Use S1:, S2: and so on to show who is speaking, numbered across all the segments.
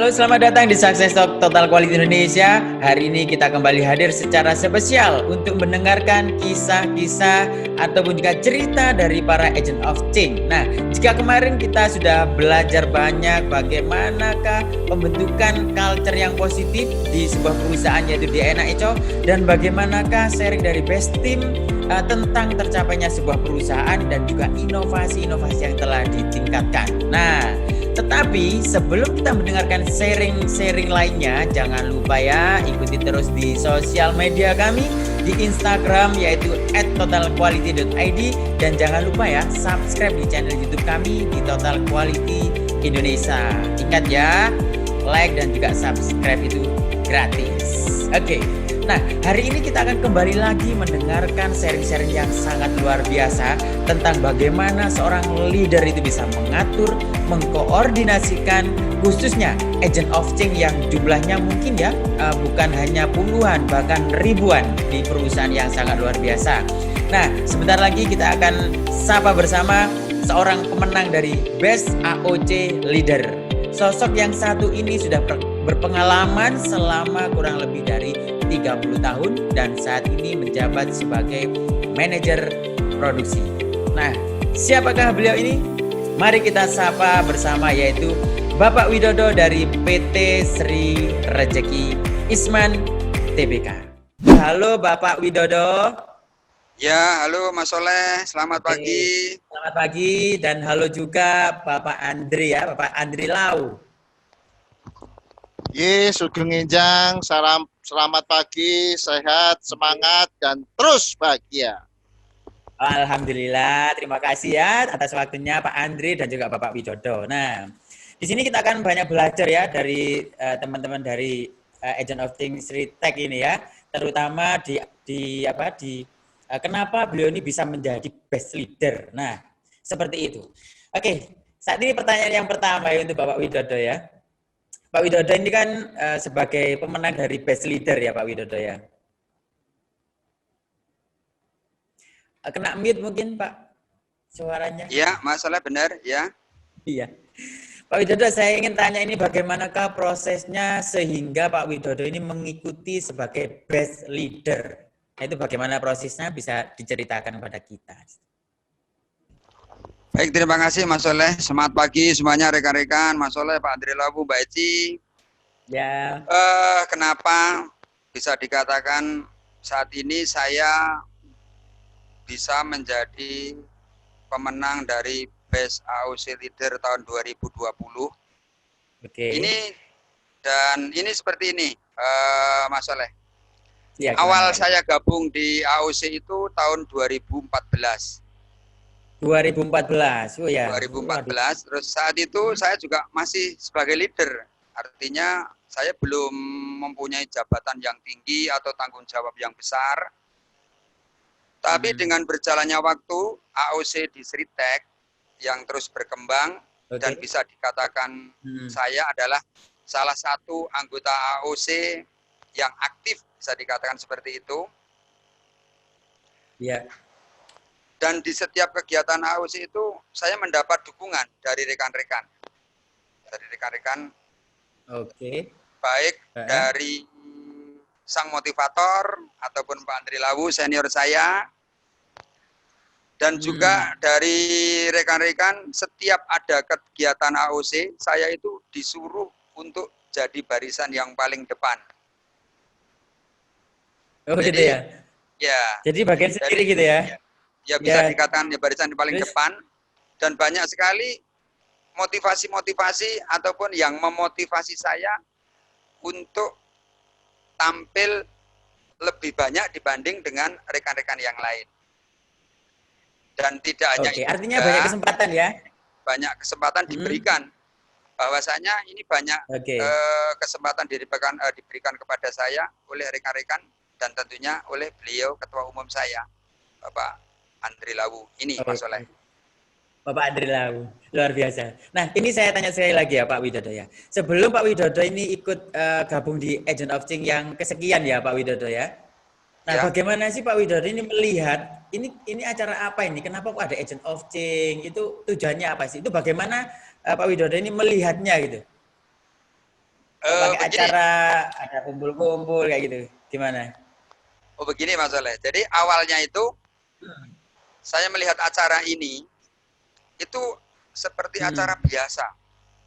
S1: Halo, selamat datang di Success Talk Total Quality Indonesia. Hari ini kita kembali hadir secara spesial untuk mendengarkan kisah-kisah ataupun juga cerita dari para agent of change. Nah, jika kemarin kita sudah belajar banyak bagaimanakah pembentukan culture yang positif di sebuah perusahaan yaitu di Enak Eco, dan bagaimanakah sharing dari best team tentang tercapainya sebuah perusahaan dan juga inovasi-inovasi yang telah ditingkatkan. Nah, tetapi sebelum kita mendengarkan sharing-sharing lainnya, jangan lupa ya ikuti terus di sosial media kami di Instagram yaitu @totalquality.id, dan jangan lupa ya subscribe di channel YouTube kami di Total Quality Indonesia. Ingat ya, like dan juga subscribe itu gratis. Oke. Nah, hari ini kita akan kembali lagi mendengarkan sharing-sharing yang sangat luar biasa tentang bagaimana seorang leader itu bisa mengatur, mengkoordinasikan khususnya agent of change yang jumlahnya mungkin ya bukan hanya puluhan bahkan ribuan di perusahaan yang sangat luar biasa. Nah, sebentar lagi kita akan sapa bersama seorang pemenang dari Best AOC Leader. Sosok yang satu ini sudah berpengalaman selama kurang lebih dari 30 tahun dan saat ini menjabat sebagai manajer produksi. Nah, siapakah beliau ini? Mari kita sapa bersama, yaitu Bapak Widodo dari PT Sri Rejeki Isman Tbk. Halo Bapak Widodo.
S2: Ya, halo Mas Soleh, selamat pagi.
S1: Selamat pagi, dan halo juga Bapak Andri ya, Bapak Andri Lau.
S3: Sugeng Enjang, selamat pagi, sehat, semangat, dan terus bahagia.
S1: Alhamdulillah, terima kasih ya atas waktunya Pak Andri dan juga Bapak Widodo. Nah, di sini kita akan banyak belajar ya dari teman-teman dari Agent of Change Sri Tech ini ya, terutama kenapa beliau ini bisa menjadi best leader. Nah, seperti itu. Oke, saat ini pertanyaan yang pertama ya untuk Bapak Widodo ya. Pak Widodo ini kan sebagai pemenang dari Best Leader ya Pak Widodo ya. Kena mute mungkin Pak suaranya.
S2: Ya, Mas Soleh benar ya.
S1: Iya. Pak Widodo, saya ingin tanya ini bagaimanakah prosesnya sehingga Pak Widodo ini mengikuti sebagai Best Leader. Nah, itu bagaimana prosesnya, bisa diceritakan kepada kita.
S2: Baik, terima kasih Mas Soleh. Semangat pagi semuanya rekan-rekan, Mas Soleh, Pak Andri Lawu, Mbak Eci.
S1: Ya.
S2: Kenapa bisa dikatakan saat ini saya bisa menjadi pemenang dari Best AOC Leader tahun 2020?
S1: Oke.
S2: Ini seperti ini, Mas Soleh.
S1: Ya,
S2: awal saya gabung di AOC itu tahun 2014.
S1: 2014, oh ya.
S2: 2014, terus saat itu saya juga masih sebagai leader, artinya saya belum mempunyai jabatan yang tinggi atau tanggung jawab yang besar. Tapi dengan berjalannya waktu, AOC di Sri Tech yang terus berkembang dan bisa dikatakan saya adalah salah satu anggota AOC yang aktif, bisa dikatakan seperti itu.
S1: Ya.
S2: Dan di setiap kegiatan AOC itu saya mendapat dukungan dari rekan-rekan.
S1: Oke.
S2: Baik dari sang motivator ataupun Pak Andri Lawu senior saya. Dan juga dari rekan-rekan, setiap ada kegiatan AOC, saya itu disuruh untuk jadi barisan yang paling depan.
S1: Oh, jadi, gitu ya?
S2: Ya.
S1: Jadi bagian sendiri gitu ya?
S2: Ya bisa dikatakan ya barisan yang paling depan, dan banyak sekali motivasi-motivasi ataupun yang memotivasi saya untuk tampil lebih banyak dibanding dengan rekan-rekan yang lain. Dan tidak hanya itu,
S1: artinya banyak kesempatan ya?
S2: Banyak kesempatan diberikan. Bahwasanya ini banyak kesempatan diberikan kepada saya oleh rekan-rekan dan tentunya oleh beliau Ketua Umum saya, Bapak Andri Lawu. Ini Mas Soleh.
S1: Bapak Andri Lawu, luar biasa. Nah, ini saya tanya sekali lagi ya Pak Widodo ya. Sebelum Pak Widodo ini ikut gabung di Agent of Change yang kesekian ya Pak Widodo ya. Nah, bagaimana sih Pak Widodo ini melihat ini acara apa ini? Kenapa kok ada Agent of Change? Itu tujuannya apa sih? Itu bagaimana Pak Widodo ini melihatnya gitu? acara ada kumpul-kumpul kayak gitu. Gimana?
S2: Oh begini Mas Soleh. Jadi awalnya itu saya melihat acara ini itu seperti acara biasa.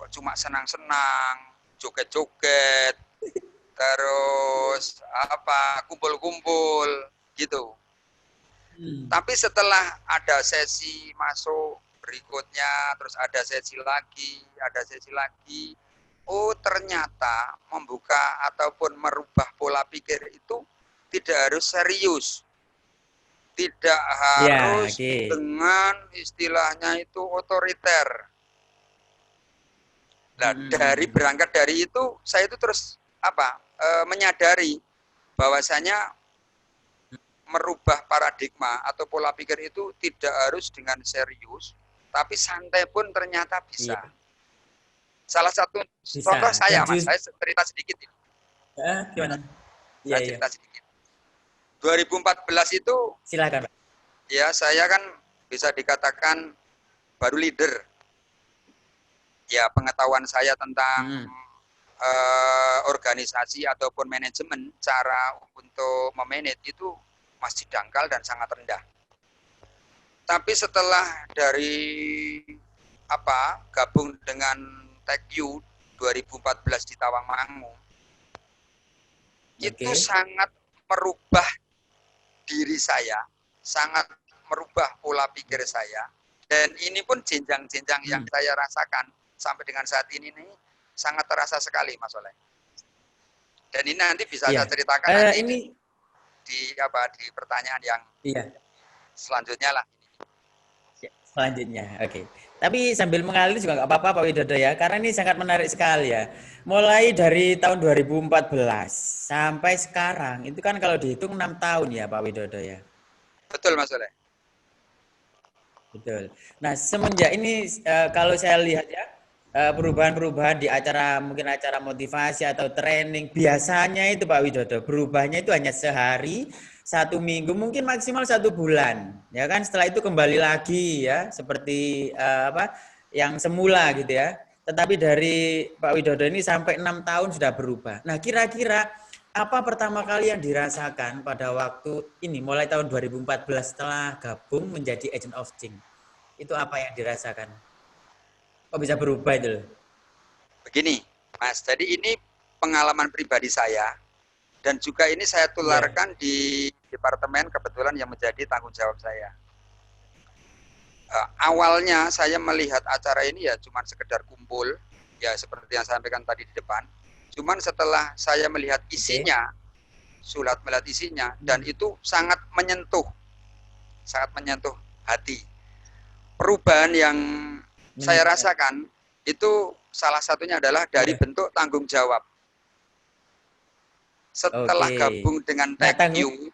S2: Kok cuma senang-senang, joget-joget, terus kumpul-kumpul gitu. Tapi setelah ada sesi masuk berikutnya, terus ada sesi lagi, oh ternyata membuka ataupun merubah pola pikir itu tidak harus serius, tidak harus dengan istilahnya itu otoriter. Nah, berangkat dari itu, saya itu terus menyadari bahwasanya merubah paradigma atau pola pikir itu tidak harus dengan serius, tapi santai pun ternyata bisa. Salah satu contoh saya, Mas, saya cerita sedikit ini.
S1: Gimana?
S2: Saya cerita sedikit. 2014 itu,
S1: silakan.
S2: Ya, saya kan bisa dikatakan baru leader. Ya, pengetahuan saya tentang organisasi ataupun manajemen, cara untuk memanage itu masih dangkal dan sangat rendah. Tapi setelah dari gabung dengan TechU 2014 di Tawangmangu, itu sangat merubah diri saya, sangat merubah pola pikir saya, dan ini pun jenjang-jenjang yang saya rasakan sampai dengan saat ini nih sangat terasa sekali, Mas Soleh. Dan ini nanti bisa saya ceritakan nanti di pertanyaan yang selanjutnya lah.
S1: Selanjutnya, oke. Tapi sambil mengalir juga nggak apa-apa Pak Widodo ya, karena ini sangat menarik sekali ya. Mulai dari tahun 2014 sampai sekarang, itu kan kalau dihitung 6 tahun ya Pak Widodo ya.
S2: Betul Mas Soleh.
S1: Betul. Nah semenjak ini kalau saya lihat ya, perubahan-perubahan di mungkin acara motivasi atau training, biasanya itu Pak Widodo, berubahnya itu hanya sehari, 1 minggu, mungkin maksimal 1 bulan, ya kan. Setelah itu kembali lagi ya, seperti yang semula gitu ya. Tetapi dari Pak Widodo ini sampai 6 tahun sudah berubah. Nah kira-kira apa pertama kali yang dirasakan pada waktu ini, mulai tahun 2014 setelah gabung menjadi Agent of Change? Itu apa yang dirasakan? Kok bisa berubah itu loh?
S2: Begini, Mas. Jadi ini pengalaman pribadi saya dan juga ini saya tularkan di departemen kebetulan yang menjadi tanggung jawab saya. Awalnya saya melihat acara ini ya cuma sekedar kumpul, ya seperti yang saya sampaikan tadi di depan. Cuman setelah saya melihat isinya, melihat isinya, dan itu sangat menyentuh hati. Perubahan yang saya rasakan itu salah satunya adalah dari bentuk tanggung jawab. Setelah gabung dengan TechU,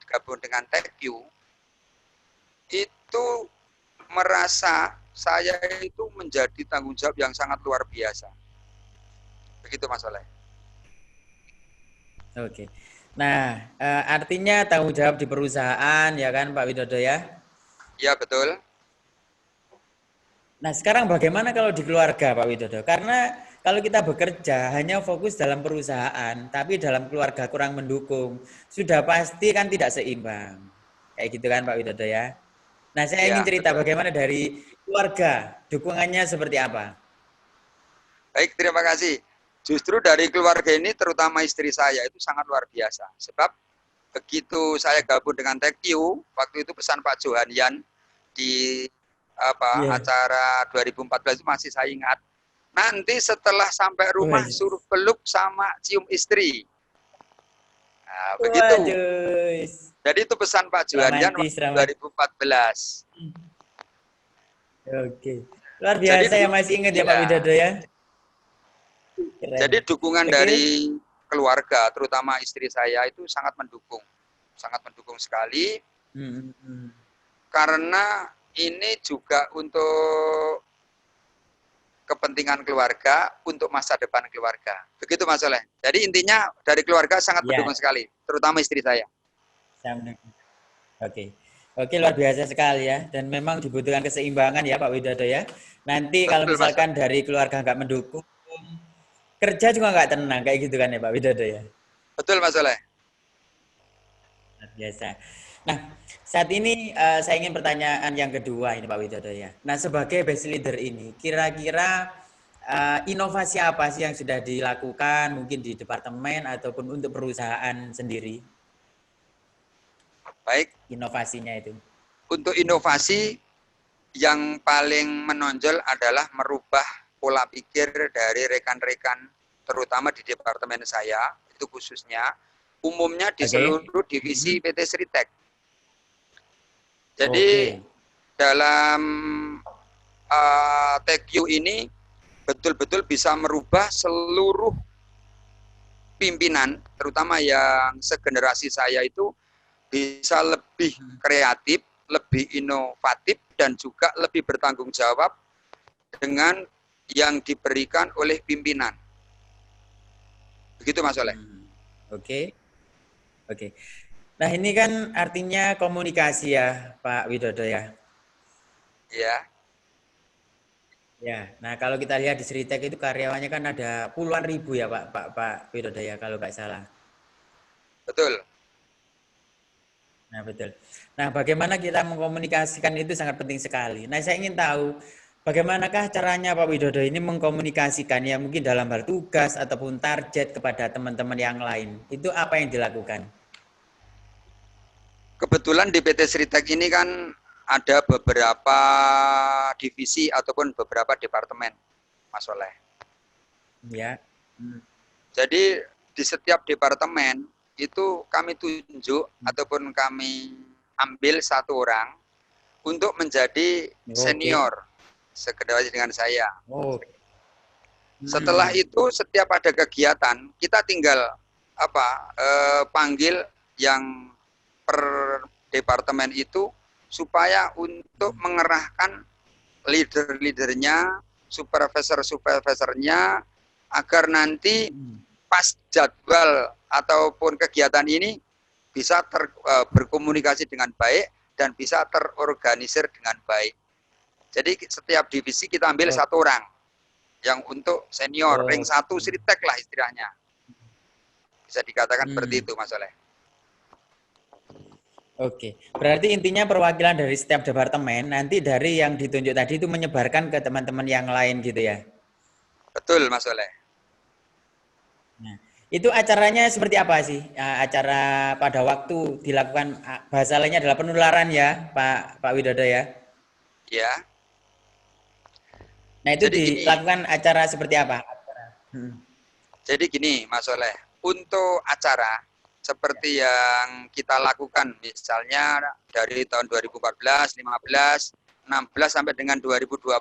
S2: gabung dengan TechU, itu merasa saya itu menjadi tanggung jawab yang sangat luar biasa. Begitu Mas Soleh.
S1: Oke. Nah, artinya tanggung jawab di perusahaan ya kan Pak Widodo ya?
S2: Ya betul.
S1: Nah sekarang bagaimana kalau di keluarga Pak Widodo? Karena kalau kita bekerja hanya fokus dalam perusahaan, tapi dalam keluarga kurang mendukung, sudah pasti kan tidak seimbang. Kayak gitu kan Pak Widodo ya? Nah saya ingin cerita bagaimana dari keluarga, dukungannya seperti apa?
S2: Baik, terima kasih. Justru dari keluarga ini, terutama istri saya, itu sangat luar biasa. Sebab begitu saya gabung dengan TechU, waktu itu pesan Pak Johanyan di acara 2014 itu masih saya ingat. Nanti setelah sampai rumah suruh peluk sama cium istri. Nah, begitu. Jadi itu pesan Pak Johanyan 2014.
S1: Oke. Luar biasa ya, masih ingat ya Pak Widodo ya.
S2: Keren. Jadi dukungan dari keluarga, terutama istri saya itu sangat mendukung sekali. Karena ini juga untuk kepentingan keluarga, untuk masa depan keluarga. Begitu Mas Soleh. Jadi intinya dari keluarga sangat mendukung sekali, terutama istri saya.
S1: Oke, luar biasa sekali ya. Dan memang dibutuhkan keseimbangan ya Pak Widodo ya. Nanti kalau
S2: Betul, Mas.
S1: misalkan dari keluarga nggak mendukung, kerja juga nggak tenang kayak gitu kan ya Pak Widodo ya.
S2: Betul, Mas Soleh.
S1: Luar biasa. Nah, saat ini saya ingin pertanyaan yang kedua ini Pak Widodo ya. Nah, sebagai best leader ini, kira-kira inovasi apa sih yang sudah dilakukan mungkin di departemen ataupun untuk perusahaan sendiri?
S2: Baik,
S1: Inovasinya itu.
S2: untuk inovasi yang paling menonjol adalah merubah pola pikir dari rekan-rekan, terutama di departemen saya, itu khususnya, umumnya di
S1: Oke.
S2: seluruh divisi PT Sritek. Jadi
S1: Oke.
S2: dalam TQ ini betul-betul bisa merubah seluruh pimpinan, terutama yang segenerasi saya itu bisa lebih kreatif, lebih inovatif, dan juga lebih bertanggung jawab dengan yang diberikan oleh pimpinan. Begitu Mas Oleh.
S1: Oke. Oke. Nah, ini kan artinya komunikasi ya, Pak Widodo ya.
S2: Ya,
S1: Ya. Nah, kalau kita lihat di Sritek itu karyawannya kan ada puluhan ribu ya, Pak Widodo ya, kalau nggak salah.
S2: betul.
S1: Nah, betul. Nah, bagaimana kita mengkomunikasikan itu sangat penting sekali. Nah, saya ingin tahu bagaimanakah caranya Pak Widodo ini mengkomunikasikan ya mungkin dalam hal tugas ataupun target kepada teman-teman yang lain. Itu apa yang dilakukan?
S2: Kebetulan di PT Sritek ini kan ada beberapa divisi ataupun beberapa departemen, Mas Oleh.
S1: Ya. Hmm.
S2: Jadi di setiap departemen itu kami tunjuk ataupun kami ambil satu orang untuk menjadi
S1: Oke.
S2: senior sekedar dengan saya.
S1: Oh.
S2: Setelah itu setiap ada kegiatan kita tinggal panggil yang per departemen itu supaya untuk mengerahkan leader-leadernya, supervisor-supervisornya agar nanti pas jadwal ataupun kegiatan ini bisa berkomunikasi dengan baik dan bisa terorganisir dengan baik. Jadi setiap divisi kita ambil satu orang yang untuk senior, ring 1 Sritek lah istilahnya. Bisa dikatakan seperti itu Mas Oleh.
S1: Oke, berarti intinya perwakilan dari setiap departemen nanti dari yang ditunjuk tadi itu menyebarkan ke teman-teman yang lain gitu ya.
S2: Betul Mas Oleh.
S1: Nah, itu acaranya seperti apa sih? Acara pada waktu dilakukan bahasa lainnya adalah penularan ya, Pak Widodo ya.
S2: Ya.
S1: Nah, itu
S2: Jadi gini,
S1: dilakukan acara seperti apa?
S2: Jadi gini Mas Oleh, untuk acara seperti yang kita lakukan misalnya dari tahun 2014, 15, 16 sampai dengan 2020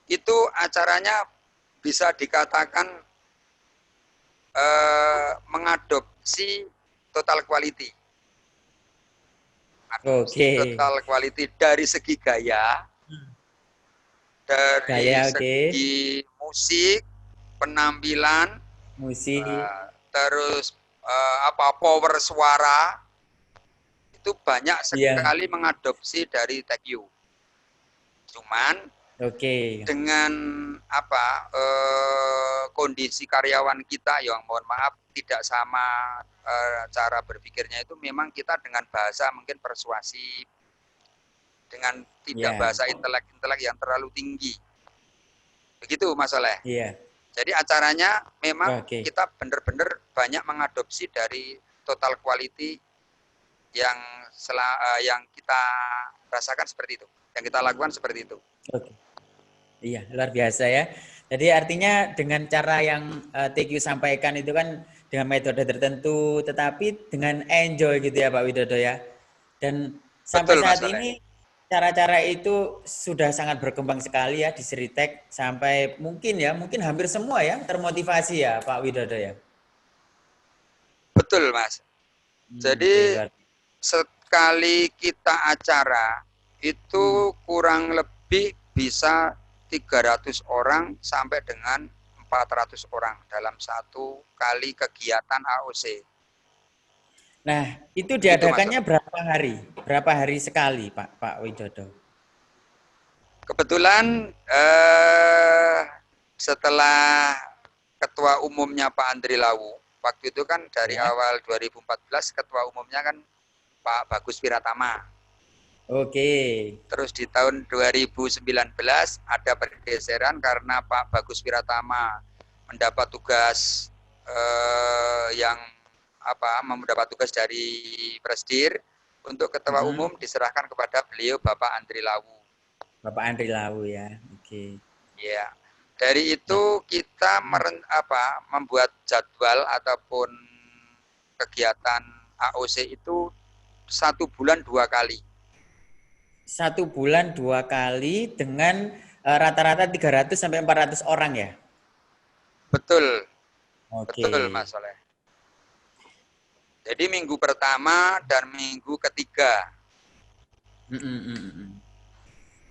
S2: itu acaranya bisa dikatakan mengadopsi total quality. Total quality dari segi gaya, dari segi musik, penampilan, terus power suara itu banyak sekali mengadopsi dari TQ. Cuman dengan kondisi karyawan kita yang mohon maaf tidak sama cara berpikirnya itu memang kita dengan bahasa mungkin persuasif, dengan tidak bahasa intelek yang terlalu tinggi. Begitu Mas Oleh. Jadi acaranya memang kita benar-benar banyak mengadopsi dari total quality yang kita rasakan seperti itu, yang kita lakukan seperti itu.
S1: Iya, luar biasa ya. Jadi artinya dengan cara yang TQ sampaikan itu kan dengan metode tertentu, tetapi dengan enjoy gitu ya Pak Widodo ya. Dan sampai saat ini cara-cara itu sudah sangat berkembang sekali ya di Sritek sampai mungkin hampir semua ya termotivasi ya Pak Widodo ya.
S2: Betul Mas. Jadi sekali kita acara itu kurang lebih bisa 300 orang sampai dengan 400 orang dalam satu kali kegiatan AOC.
S1: Nah, itu diadakannya berapa hari? Berapa hari sekali, Pak Widodo?
S2: kebetulan setelah ketua umumnya Pak Andri Lawu, waktu itu kan dari
S1: Ya.
S2: awal 2014 ketua umumnya kan Pak Bagus Wiratama.
S1: Oke.
S2: Terus di tahun 2019 ada pergeseran karena Pak Bagus Wiratama mendapat tugas yang mendapat tugas dari Presdir untuk ketua umum diserahkan kepada beliau Bapak Andri Lawu.
S1: Bapak Andri Lawu ya. Oke.
S2: Ya. Dari itu kita membuat jadwal ataupun kegiatan AOC itu 1 bulan 2 kali.
S1: 1 bulan 2 kali dengan rata-rata 300 sampai 400 orang ya.
S2: Betul.
S1: Oke.
S2: Betul Mas Soleh. Jadi minggu pertama dan minggu ketiga.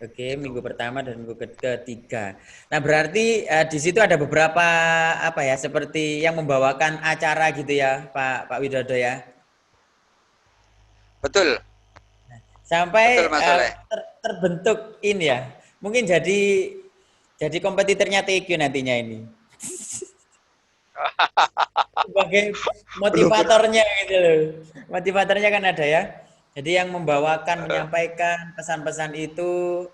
S1: Oke, minggu pertama dan minggu ketiga. Nah, berarti di situ ada beberapa seperti yang membawakan acara gitu ya, Pak Widodo ya.
S2: Betul.
S1: Sampai
S2: Betul, Mas Soleh.
S1: terbentuk ini ya. Mungkin jadi kompetitornya TQ nantinya ini. Sebagai motivatornya gitu loh. Motivatornya kan ada ya. Jadi yang membawakan, menyampaikan pesan-pesan itu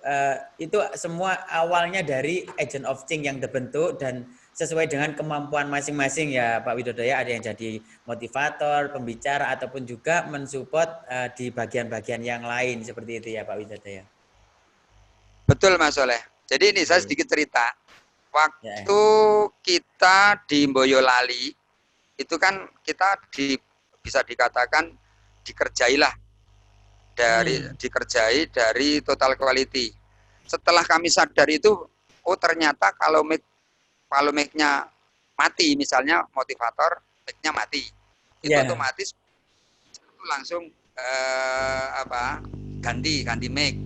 S1: semua awalnya dari Agent of Change yang terbentuk dan sesuai dengan kemampuan masing-masing ya Pak Widodo ya. Ada yang jadi motivator, pembicara ataupun juga mensupport di bagian-bagian yang lain seperti itu ya Pak Widodo ya.
S2: Betul Mas Soleh. Jadi ini saya sedikit cerita. Waktu kita di Boyolali itu kan kita bisa dikatakan dikerjailah dikerjai dari total quality. Setelah kami sadar itu, oh ternyata kalau mic-nya mati, misalnya motivator, mic-nya mati, itu otomatis langsung ganti mic.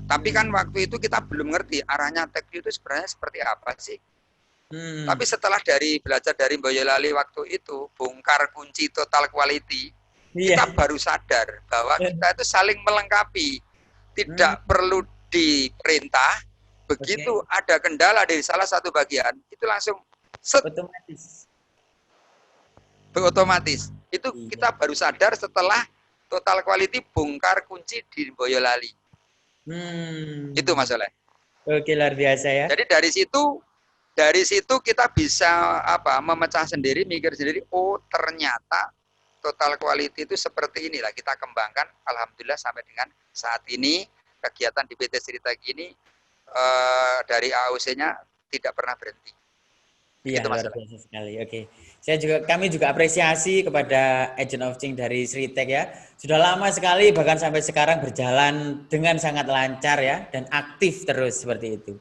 S2: Tapi kan waktu itu kita belum ngerti arahnya teknik itu sebenarnya seperti apa sih. Tapi setelah belajar dari Boyolali waktu itu, bongkar kunci total quality, kita baru sadar bahwa kita itu saling melengkapi, tidak perlu diperintah. Begitu ada kendala dari salah satu bagian, itu langsung otomatis. Itu kita baru sadar setelah total quality bongkar kunci di Boyolali. Itu Mas Soleh.
S1: Oke, luar biasa ya.
S2: Jadi dari situ kita bisa memecah sendiri, mikir sendiri. Oh ternyata total quality itu seperti inilah kita kembangkan. Alhamdulillah sampai dengan saat ini kegiatan di PT Cerita gini dari AOC-nya tidak pernah berhenti.
S1: Iya, luar biasa sekali. Oke. Kami juga apresiasi kepada Agent of Change dari Sritek ya. Sudah lama sekali bahkan sampai sekarang berjalan dengan sangat lancar ya dan aktif terus seperti itu.